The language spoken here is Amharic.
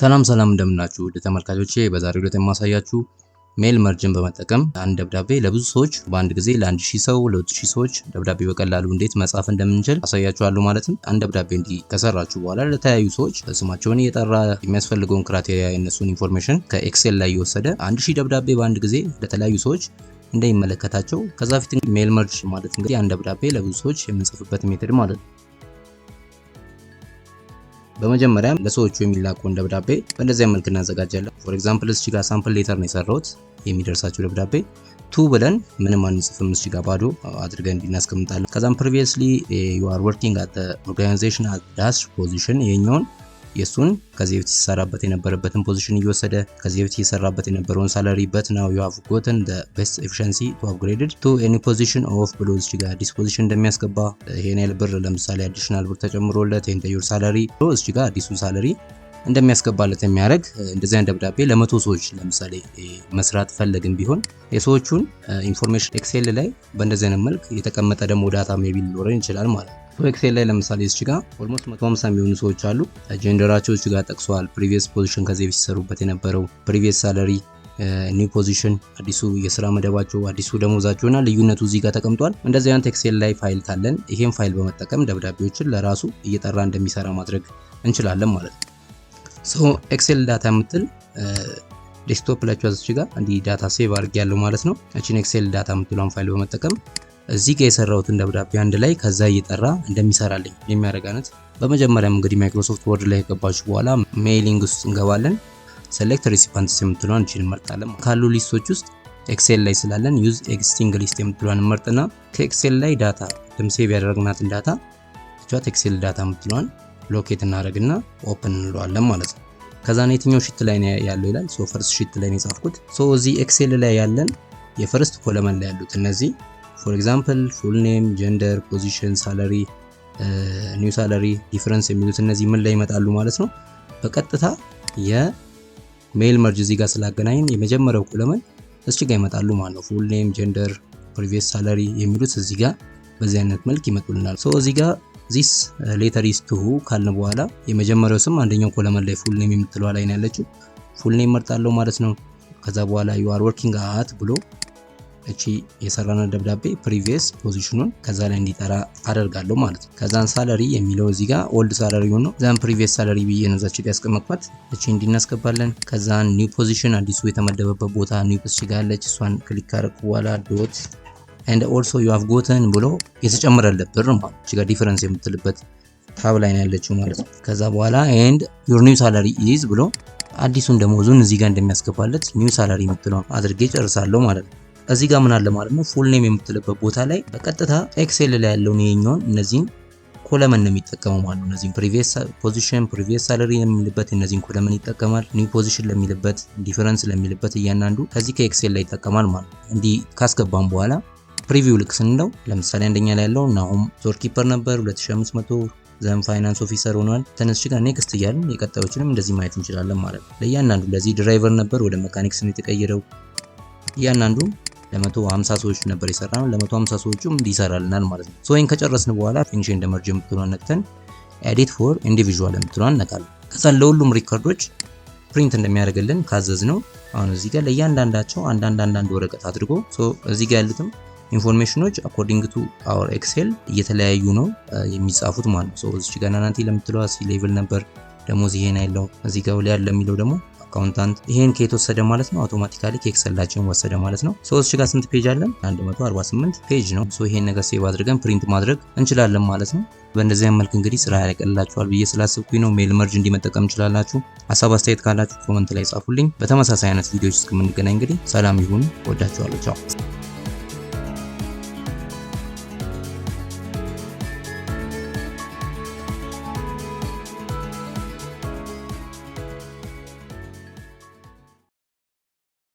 ሰላም እንደምናችሁ ውድ ተመልካቾቼ፣ በዛሬው ዕለት የማሳያችሁ ሜል መርጅን በመጠቀም አንድ ደብዳቤ ለብዙ ሰዎች በአንድ ጊዜ ለ1000 ሰው ለ2000 ሰዎች ደብዳቤ በቀላሉ እንዴት መጻፍ እንደምንችል አሳያችኋለሁ ማለት ነው። አንድ ደብዳቤ እንዲህ ከሰራችሁ በኋላ ለተለያዩ ሰዎች ስማቸውን እየጠራ የሚያስፈልገውን ክራይቴሪያ የነሱን ኢንፎርሜሽን ከኤክሴል ላይ የወሰደ 1000 ደብዳቤ በአንድ ጊዜ ለተለያዩ ሰዎች እንደሚመለከታቸው። ከዛ ፊት ሜል መርጅ ማለት እንግዲህ አንድ ደብዳቤ ለብዙ ሰዎች የምንጽፍበት ሜተድ ማለት ነው። በመጀመሪያ ለሰዎቹ የሚላከውን ደብዳቤ በእንደዚህ መልክ እናዘጋጃለን። ፎር ኤግዛምፕል እዚህ ጋር ሳምፕል ሌተር ነው የሰራሁት። የሚደርሳችሁ ደብዳቤ ቱ ብለን ምንም አንጽፍም፣ እዚህ ጋር ባዶ አድርገን እንድናስቀምጣለን። ከዛም previously you are working at the organization at dash position የኛውን የሱን ከዚህ በፊት ሲሰራበት የነበረበትን ፖዚሽን እየወሰደ ከዚህ በፊት ሲሰራበት የነበረውን ሳላሪ but now you have gotten the best efficiency to upgraded to any position of ብሎ እዚህ ጋር አዲስ ፖዚሽን እንደሚያስገባ ይሄን ያህል ብር ለምሳሌ አዲሽናል ብር ተጨምሮለት ይሄን ተዩር ሳላሪ ብሎ እዚህ ጋር አዲሱን ሳላሪ እንደሚያስገባለት የሚያደርግ እንደዚህ አይነት ደብዳቤ ለመቶ ሰዎች ለምሳሌ መስራት ፈለግን ቢሆን የሰዎቹን ኢንፎርሜሽን ኤክሴል ላይ በእንደዚህ አይነት መልክ የተቀመጠ ደግሞ ዳታ ሜቢ ሊኖረን ይችላል ማለት ነው። ኤክሴል ላይ ለምሳሌ እዚህ ጋር ኦልሞስት 150 የሚሆኑ ሰዎች አሉ። ጀንደራቸው እዚህ ጋር ጠቅሷል። ፕሪቪየስ ፖዚሽን ከዚህ በፊት ሲሰሩበት የነበረው ፕሪቪየስ ሳላሪ፣ ኒው ፖዚሽን፣ አዲሱ የስራ መደባቸው፣ አዲሱ ደሞዛቸውና ልዩነቱ እዚህ ጋር ተቀምጧል። እንደዚህ አይነት ኤክሴል ላይ ፋይል ካለን ይሄን ፋይል በመጠቀም ደብዳቤዎችን ለራሱ እየጠራ እንደሚሰራ ማድረግ እንችላለን ማለት ነው። ሶ ኤክሴል ዳታ የምትል ዴስክቶፕ ላይ እዚህ ጋር እንዲ ዳታ ሴቭ አድርጌያለሁ ማለት ነው። እቺን ኤክሴል ዳታ የምትለውን ፋይል በመጠቀም እዚህ ጋር የሰራሁትን ደብዳቤ አንድ ላይ ከዛ እየጠራ እንደሚሰራልኝ የሚያረጋነት። በመጀመሪያም እንግዲህ ማይክሮሶፍት ወርድ ላይ ከገባችሁ በኋላ ሜይሊንግ ውስጥ እንገባለን። ሴሌክት ሪሲፓንትስ የምትለውን እቺን እንመርጣለን። ካሉ ሊስቶች ውስጥ ኤክሴል ላይ ስላለን ዩዝ ኤግዚስቲንግ ሊስት የምትለውን እንመርጥና ከኤክሴል ላይ ዳታ ሴቭ ያደረግናትን ዳታ እቻት ኤክሴል ዳታ የምትለውን ሎኬት እናደርግና ኦፕን እንለዋለን ማለት ነው። ከዛ ነው የትኛው ሺት ላይ ነው ያለው ይላል። ሶ ፈርስት ሺት ላይ ነው የጻፍኩት። ሶ እዚህ ኤክሴል ላይ ያለን የፈርስት ኮለመን ላይ ያሉት እነዚህ ፎር ኤግዛምፕል ፉል ኔም፣ ጀንደር፣ ፖዚሽን፣ ሳላሪ፣ ኒው ሳላሪ፣ ዲፈረንስ የሚሉት እነዚህ ምን ላይ ይመጣሉ ማለት ነው። በቀጥታ የሜል መርጅ እዚህ ጋር ስላገናኘን የመጀመሪያው ኮለመን እዚህ ጋር ይመጣሉ ማለት ነው። ፉል ኔም፣ ጀንደር፣ ፕሪቪየስ ሳላሪ የሚሉት እዚህ ጋር በዚህ አይነት መልክ ይመጡልናል። ሶ እዚህ ጋር this letter is to ካልን በኋላ የመጀመሪያው ስም አንደኛው ኮለመን ላይ ፉል ኔም የምትለዋ ላይ ነው ያለችው። ፉል ኔም መርጣለሁ ማለት ነው። ከዛ በኋላ you are working at ብሎ እቺ የሰራነው ደብዳቤ previous ፖዚሽኑን ከዛ ላይ እንዲጠራ አደርጋለሁ ማለት ነው። ከዛን ሳላሪ የሚለው እዚህ ጋር ኦልድ ሳላሪውን ነው ዛን previous ሳላሪ ብዬ ነው እዛች ጋር ያስቀመጥኳት። እቺ እንዲናስገባለን። ከዛን ኒው ፖዚሽን አዲሱ የተመደበበት ቦታ ኒው እዚህ ጋር አለች። እሷን ክሊክ ካደረኩ በኋላ ዶት and also you have gotten ብሎ የተጨመረለት ብር ማለት እዚህ ጋር ዲፈረንስ የምትልበት ታብ ላይ ነው ያለችው ማለት ነው። ከዛ በኋላ and your new salary is ብሎ አዲሱን ደሞዙን እዚህ ጋር እንደሚያስገባለት new salary የምትለው አድርጌ ጨርሳለሁ ማለት ነው። እዚህ ጋር ምን አለ ማለት ነው full name የምትልበት ቦታ ላይ በቀጥታ ኤክሴል ላይ ያለውን የኛውን እነዚህን ኮለመን ነው የሚጠቀመው ማለት ነው። እነዚህን previous position previous salary የሚልበት እነዚህን ኮለመን ይጠቀማል። new position ለሚልበት ዲፈረንስ ለሚልበት እያንዳንዱ ከዚህ ከኤክሴል ላይ ይጠቀማል ማለት ነው። እንዲህ ካስገባን በኋላ ፕሪቪው ልክ ስንለው ለምሳሌ አንደኛ ላይ ያለው ናሆም ስቶር ኪፐር ነበር 2500 ዘን ፋይናንስ ኦፊሰር ሆኗል። ተነስሽ ጋር ኔክስት እያልን የቀጣዮችንም እንደዚህ ማየት እንችላለን ማለት ነው። ለእያንዳንዱ ለዚህ ድራይቨር ነበር ወደ መካኒክስ ነው የተቀየረው። እያንዳንዱ ለ150 ሰዎች ነበር የሰራነው ለ150 ሰዎችም እንዲሰራልናል ማለት ነው። ሶ ይሄን ከጨረስን በኋላ ፊኒሽ ኤንድ መርጅ የምትለውን ነክተን ኤዲት ፎር ኢንዲቪጁዋል የምትለውን ነካለን። ከዛ ለሁሉም ሪከርዶች ፕሪንት እንደሚያደርግልን ካዘዝ ነው። አሁን እዚህ ጋር ለእያንዳንዳቸው አንዳንድ ወረቀት አድርጎ ሶ እዚህ ጋር ያሉትም ኢንፎርሜሽኖች አኮርዲንግ ቱ አወር ኤክሴል እየተለያዩ ነው የሚጻፉት ማለት ነው። ሶ እዚህ ጋር ናናንቲ ለምትለው ሲ ሌቭል ነበር ደሞዝ ይሄን ያለው እዚህ ጋር ላይ ያለ የሚለው ደግሞ አካውንታንት ይሄን ከየት ወሰደ ማለት ነው አውቶማቲካሊ ከኤክሴላችን ወሰደ ማለት ነው። ሶ እዚህ ጋር ስንት ፔጅ አለን 148 ፔጅ ነው። ሶ ይሄን ነገር ሴቭ አድርገን ፕሪንት ማድረግ እንችላለን ማለት ነው። በእንደዚህ መልክ እንግዲህ ስራ ያቀልላችኋል ብዬ ስላሰብኩኝ ነው። ሜል መርጅ እንዲመጠቀም እንችላላችሁ። ሐሳብ አስተያየት ካላችሁ ኮሜንት ላይ ጻፉልኝ። በተመሳሳይ አይነት ቪዲዮዎች እስከምንገናኝ እንግዲህ ሰላም ይሁን። ወዳችኋለሁ። ቻው